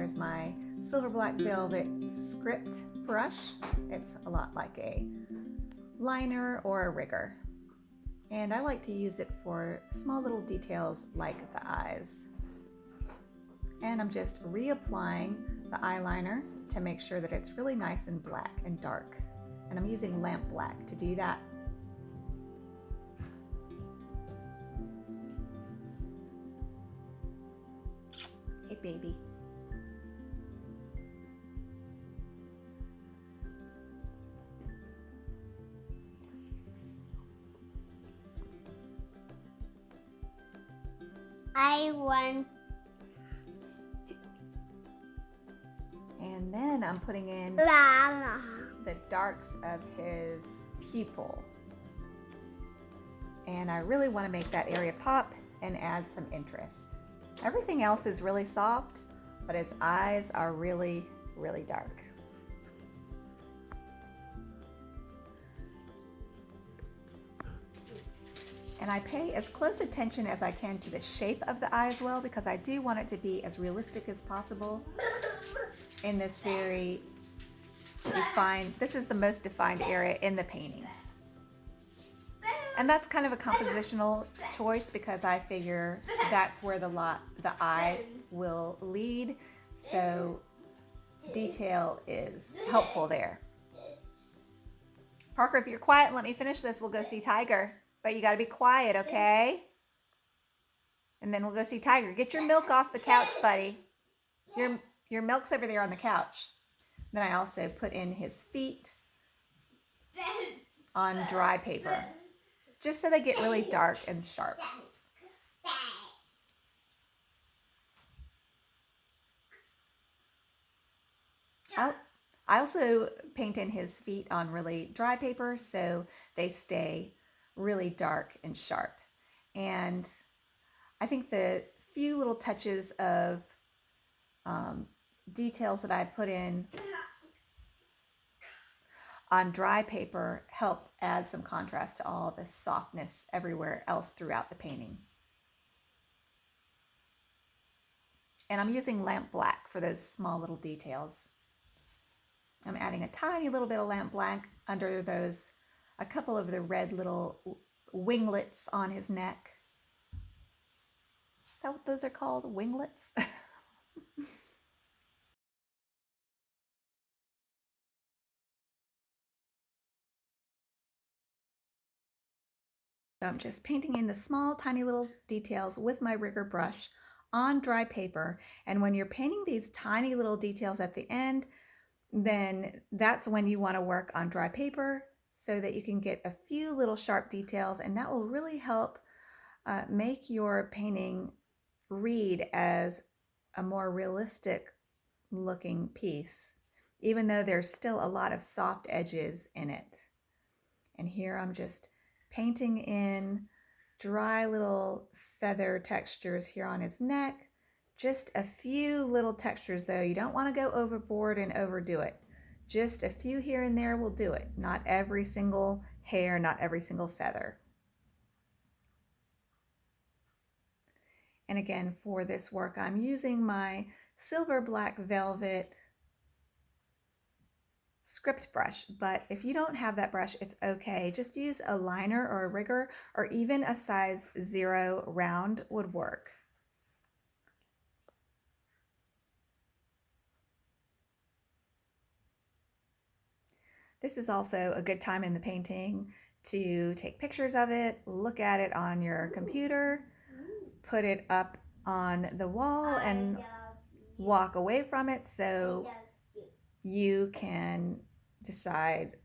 there's my silver black velvet script brush. It's a lot like a liner or a rigger. And I like to use it for small little details like the eyes. And I'm just reapplying the eyeliner to make sure that it's really nice and black and dark. And I'm using lamp black to do that. Hey, baby. I want. And then I'm putting in La. the darks of his pupil. And I really want to make that area pop and add some interest. Everything else is really soft, but his eyes are really, really dark. And I pay as close attention as I can to the shape of the eye as well, because I do want it to be as realistic as possible in this very defined, this is the most defined area in the painting. And that's kind of a compositional choice because I figure that's where the eye will lead. So detail is helpful there. Parker, if you're quiet and let me finish this, we'll go see Tiger. But you got to be quiet, okay? And then we'll go see Tiger. Get your milk off the couch, buddy. Your milk's over there on the couch. Then I also put in his feet on dry paper, just so they get really dark and sharp. I also paint in his feet on really dry paper so they stay really dark and sharp. And I think the few little touches of details that I put in on dry paper help add some contrast to all the softness everywhere else throughout the painting. And I'm using lamp black for those small little details. I'm adding a tiny little bit of lamp black under those, a couple of the red little winglets on his neck. Is that what those are called? Winglets? So I'm just painting in the small, tiny little details with my rigger brush on dry paper. And when you're painting these tiny little details at the end, then that's when you want to work on dry paper so that you can get a few little sharp details, and that will really help make your painting read as a more realistic looking piece, even though there's still a lot of soft edges in it. And here I'm just painting in dry little feather textures here on his neck. Just a few little textures though. You don't want to go overboard and overdo it. Just a few here and there will do it. Not every single hair, not every single feather. And again, for this work, I'm using my silver black velvet script brush, but if you don't have that brush, it's okay. Just use a liner or a rigger, or even a size 0 round would work. This is also a good time in the painting to take pictures of it, look at it on your computer, put it up on the wall, and walk away from it so you can decide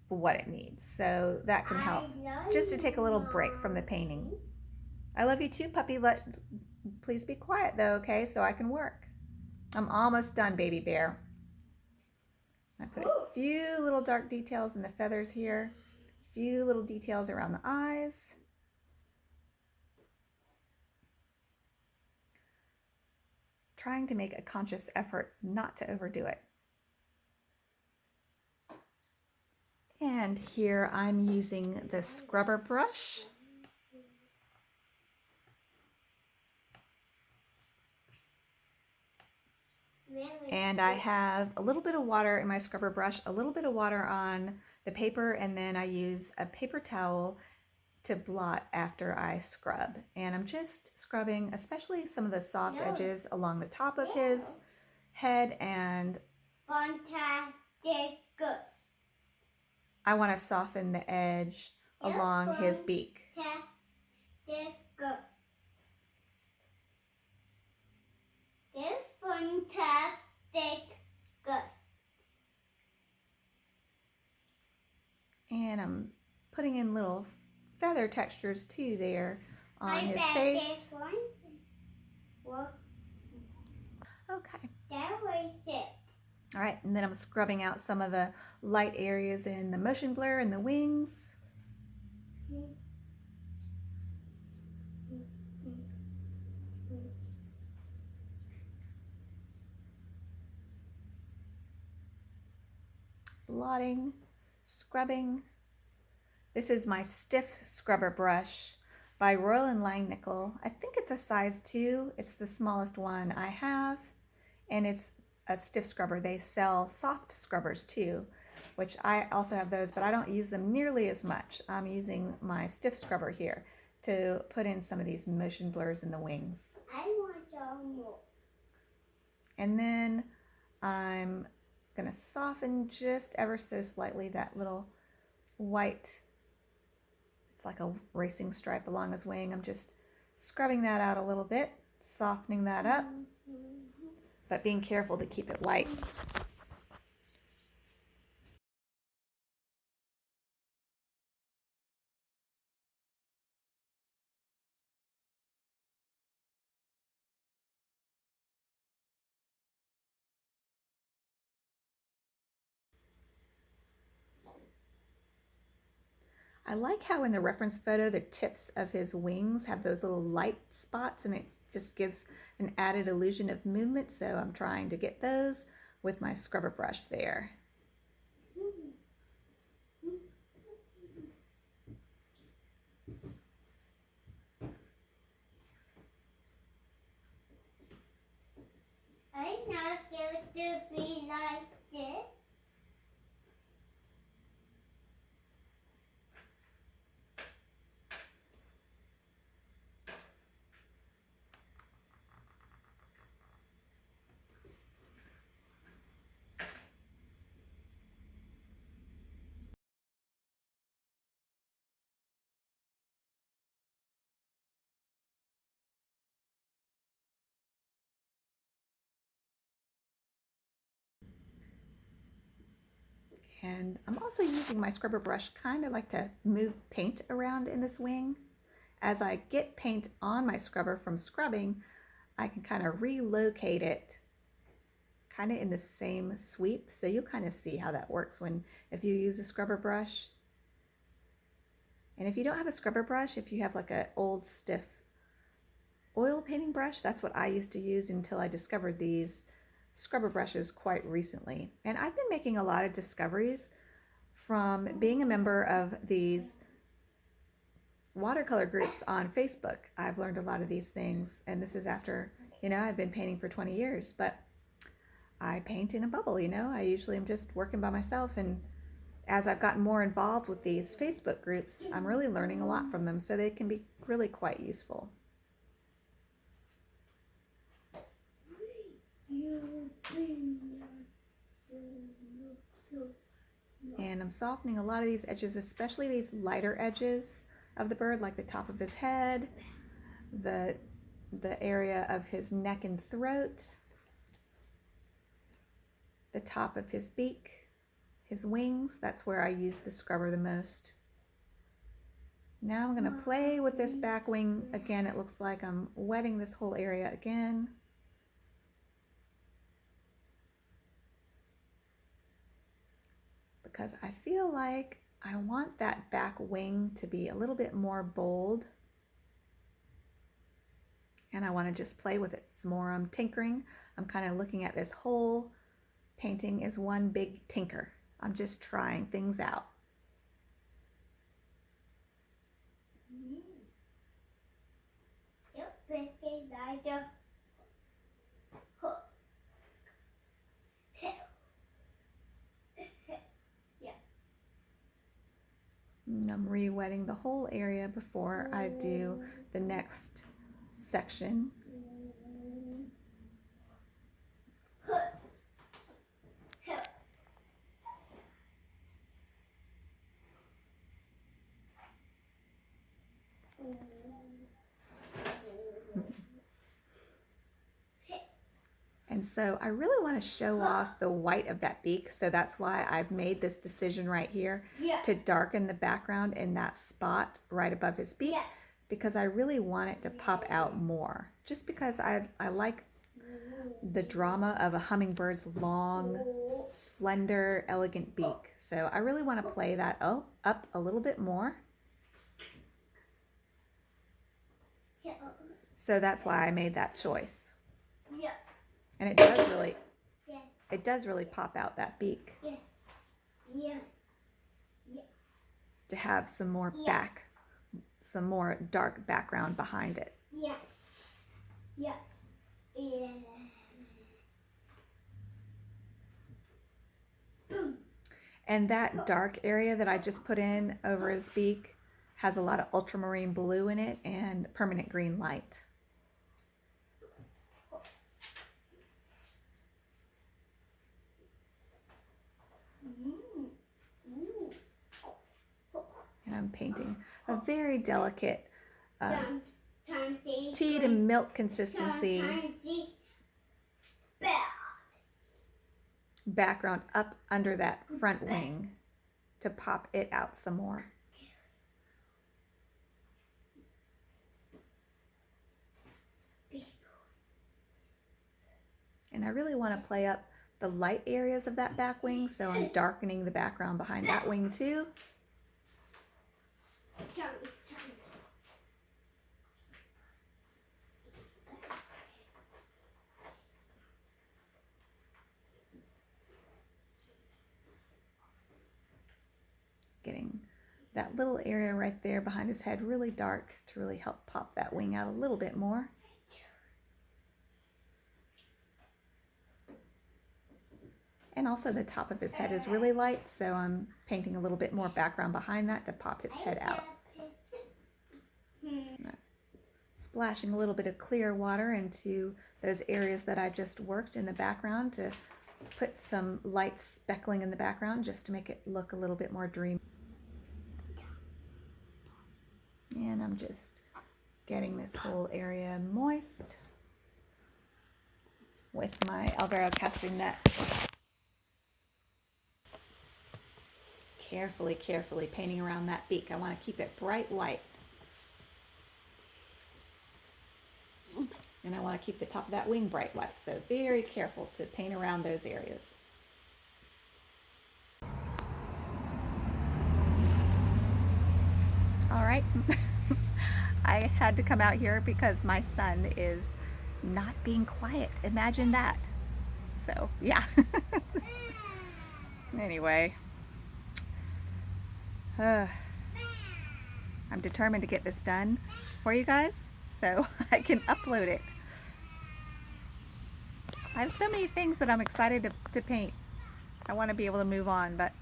what it needs. So that can help just to take a little break from the painting. I love you too, puppy. Please be quiet though, okay, so I can work. I'm almost done, baby bear. I put a few little dark details in the feathers here, a few little details around the eyes. Trying to make a conscious effort not to overdo it. And here I'm using the scrubber brush. And I have a little bit of water in my scrubber brush, a little bit of water on the paper, and then I use a paper towel to blot after I scrub. And I'm just scrubbing especially some of the soft edges along the top of his head, and Fantastic. I want to soften the edge along his beak. Fantastic. Fantastic. And I'm putting in little feather textures too there on his face. Okay. That was it. All right, and then I'm scrubbing out some of the light areas in the motion blur and the wings. Blotting, scrubbing. This is my stiff scrubber brush by Royal & Langnickel. I think it's a size 2. It's the smallest one I have, and it's a stiff scrubber. They sell soft scrubbers too, which I also have those, but I don't use them nearly as much. I'm using my stiff scrubber here to put in some of these motion blurs in the wings. I want some more. And then I'm gonna soften just ever so slightly that little white, it's like a racing stripe along his wing. I'm just scrubbing that out a little bit, softening that up, but being careful to keep it white. I like how in the reference photo the tips of his wings have those little light spots, and it just gives an added illusion of movement, so I'm trying to get those with my scrubber brush there. I not going to be like this. And I'm also using my scrubber brush kind of like to move paint around in this wing. As I get paint on my scrubber from scrubbing, I can kind of relocate it kind of in the same sweep. So you'll kind of see how that works if you use a scrubber brush. And if you don't have a scrubber brush, if you have like an old stiff oil painting brush, that's what I used to use until I discovered these scrubber brushes quite recently. And I've been making a lot of discoveries from being a member of these watercolor groups on Facebook. I've learned a lot of these things, and this is after, I've been painting for 20 years, but I paint in a bubble, I usually am just working by myself, and as I've gotten more involved with these Facebook groups, I'm really learning a lot from them, so they can be really quite useful. And I'm softening a lot of these edges, especially these lighter edges of the bird, like the top of his head, the area of his neck and throat, the top of his beak, his wings. That's where I use the scrubber the most. Now I'm going to play with this back wing again. It looks like I'm wetting this whole area again. Because I feel like I want that back wing to be a little bit more bold. And I want to just play with it some more. I'm tinkering. I'm kind of looking at this whole painting as one big tinker. I'm just trying things out. And I'm re-wetting the whole area before I do the next section. And so I really want to show off the white of that beak, so that's why I've made this decision right here to darken the background in that spot right above his beak, because I really want it to pop out more, just because I like the drama of a hummingbird's long, slender, elegant beak. So I really want to play that up a little bit more. So that's why I made that choice. And it does really pop out that beak. To have some more some more dark background behind it. And that dark area that I just put in over his beak has a lot of ultramarine blue in it and permanent green light. And I'm painting a very delicate tea to milk consistency background up under that front wing to pop it out some more. And I really want to play up the light areas of that back wing, so I'm darkening the background behind that wing too. Getting that little area right there behind his head really dark to really help pop that wing out a little bit more. And also the top of his head is really light, so I'm painting a little bit more background behind that to pop his head out. Splashing a little bit of clear water into those areas that I just worked in the background to put some light speckling in the background just to make it look a little bit more dreamy. And I'm just getting this whole area moist with my Alvaro Castagnet. Carefully painting around that beak. I want to keep it bright white. And I want to keep the top of that wing bright white. So very careful to paint around those areas. All right. I had to come out here because my son is not being quiet. Imagine that. So, yeah. Anyway. I'm determined to get this done for you guys so I can upload it. I have so many things that I'm excited to paint. I want to be able to move on, but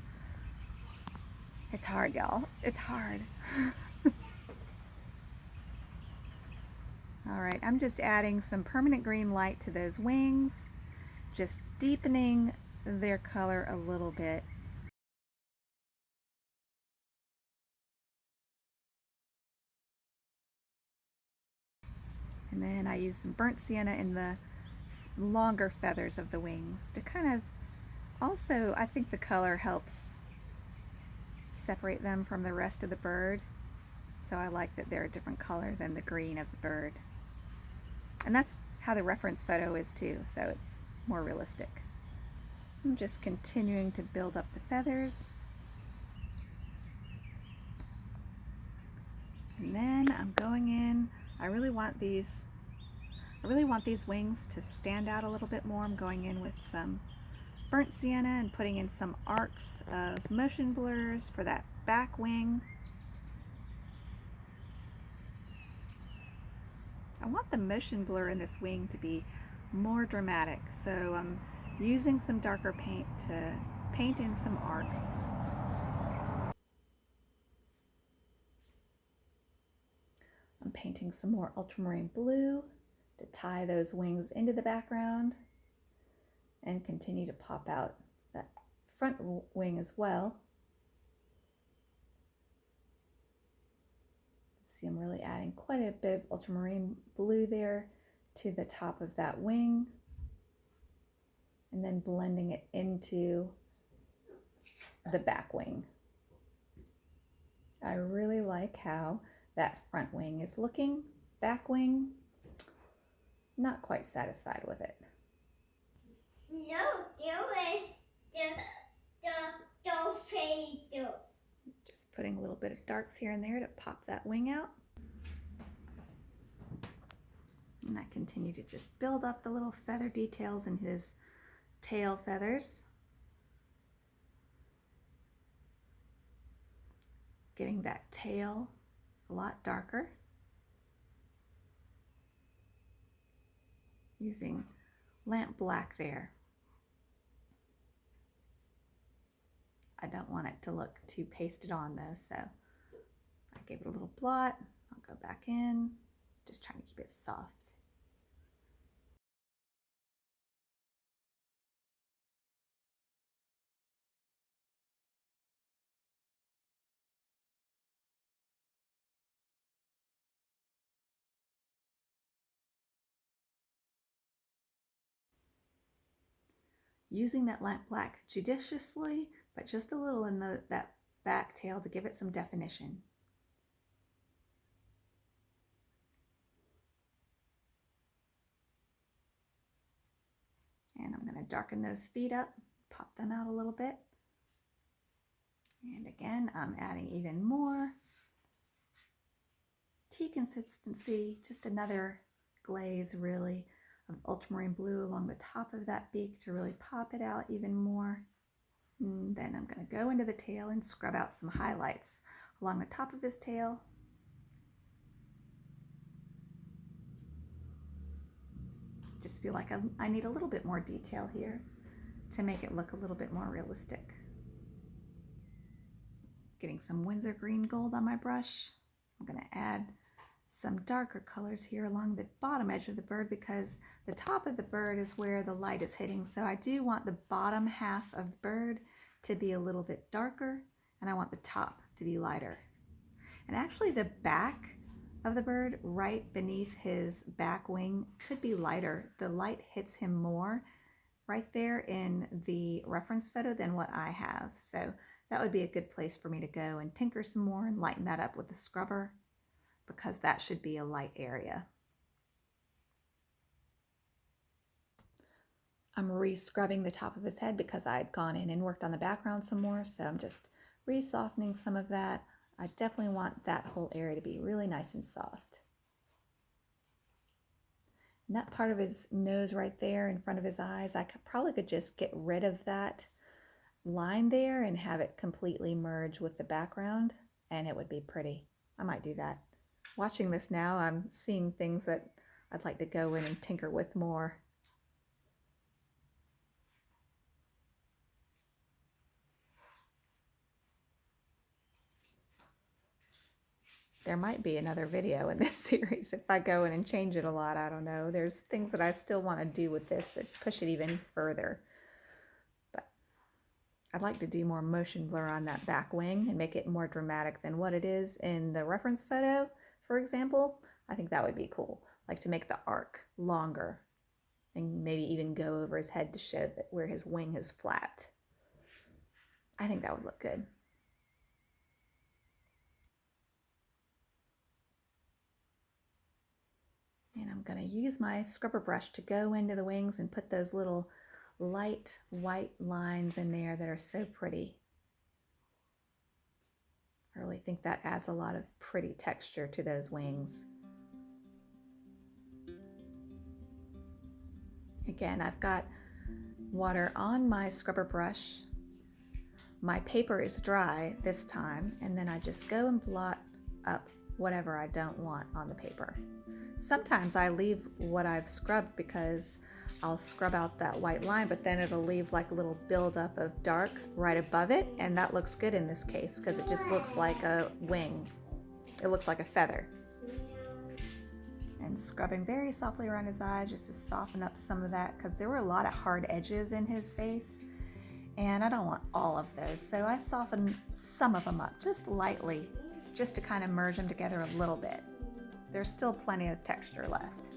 it's hard, y'all. It's hard. Alright, I'm just adding some permanent green light to those wings, just deepening their color a little bit. And then I use some burnt sienna in the longer feathers of the wings to kind of also, I think the color helps separate them from the rest of the bird. So I like that they're a different color than the green of the bird. And that's how the reference photo is too, so it's more realistic. I'm just continuing to build up the feathers. And then I'm going in. I really want these wings to stand out a little bit more. I'm going in with some burnt sienna and putting in some arcs of motion blurs for that back wing. I want the motion blur in this wing to be more dramatic, so I'm using some darker paint to paint in some arcs. I'm painting some more ultramarine blue to tie those wings into the background and continue to pop out that front wing as well. See, I'm really adding quite a bit of ultramarine blue there to the top of that wing and then blending it into the back wing. I really like how that front wing is looking. Back wing, not quite satisfied with it. No, there is the fade. Just putting a little bit of darks here and there to pop that wing out. And I continue to just build up the little feather details in his tail feathers. Getting that tail a lot darker. Using lamp black there. I don't want it to look too pasted on though, so I gave it a little blot. I'll go back in, just trying to keep it soft. Using that lamp black judiciously, but just a little in that back tail to give it some definition. And I'm going to darken those feet up, pop them out a little bit. And again, I'm adding even more tea consistency, just another glaze really of ultramarine blue along the top of that beak to really pop it out even more. And then I'm going to go into the tail and scrub out some highlights along the top of his tail. Just feel like I need a little bit more detail here to make it look a little bit more realistic. Getting some Windsor green gold on my brush. I'm going to add some darker colors here along the bottom edge of the bird because the top of the bird is where the light is hitting. So I do want the bottom half of the bird to be a little bit darker and I want the top to be lighter. And actually the back of the bird right beneath his back wing could be lighter. The light hits him more right there in the reference photo than what I have. So that would be a good place for me to go and tinker some more and lighten that up with the scrubber, because that should be a light area. I'm re-scrubbing the top of his head because I'd gone in and worked on the background some more, so I'm just re-softening some of that. I definitely want that whole area to be really nice and soft. And that part of his nose right there in front of his eyes, I probably could just get rid of that line there and have it completely merge with the background, and it would be pretty. I might do that. Watching this now, I'm seeing things that I'd like to go in and tinker with more. There might be another video in this series if I go in and change it a lot. I don't know. There's things that I still want to do with this that push it even further. But I'd like to do more motion blur on that back wing and make it more dramatic than what it is in the reference photo. For example, I think that would be cool. Like to make the arc longer and maybe even go over his head to show that where his wing is flat. I think that would look good. And I'm going to use my scrubber brush to go into the wings and put those little light white lines in there that are so pretty. I really think that adds a lot of pretty texture to those wings. Again, I've got water on my scrubber brush. My paper is dry this time, and then I just go and blot up whatever I don't want on the paper. Sometimes I leave what I've scrubbed because I'll scrub out that white line, but then it'll leave like a little buildup of dark right above it, and that looks good in this case because it just looks like a wing. It looks like a feather. and scrubbing very softly around his eyes just to soften up some of that, because there were a lot of hard edges in his face and I don't want all of those. So I softened some of them up just lightly, just to kind of merge them together a little bit. There's still plenty of texture left.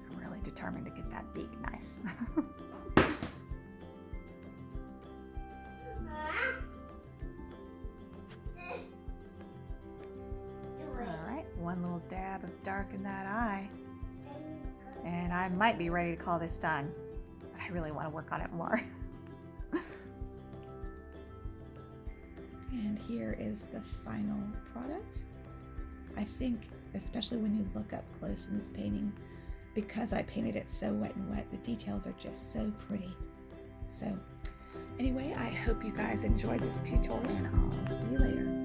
I'm really determined to get that beak nice. One little dab of dark in that eye, and I might be ready to call this done, but I really want to work on it more. And here is the final product. I think, especially when you look up close in this painting, because I painted it so wet and wet, the details are just so pretty. So anyway, I hope you guys enjoyed this tutorial, and I'll see you later.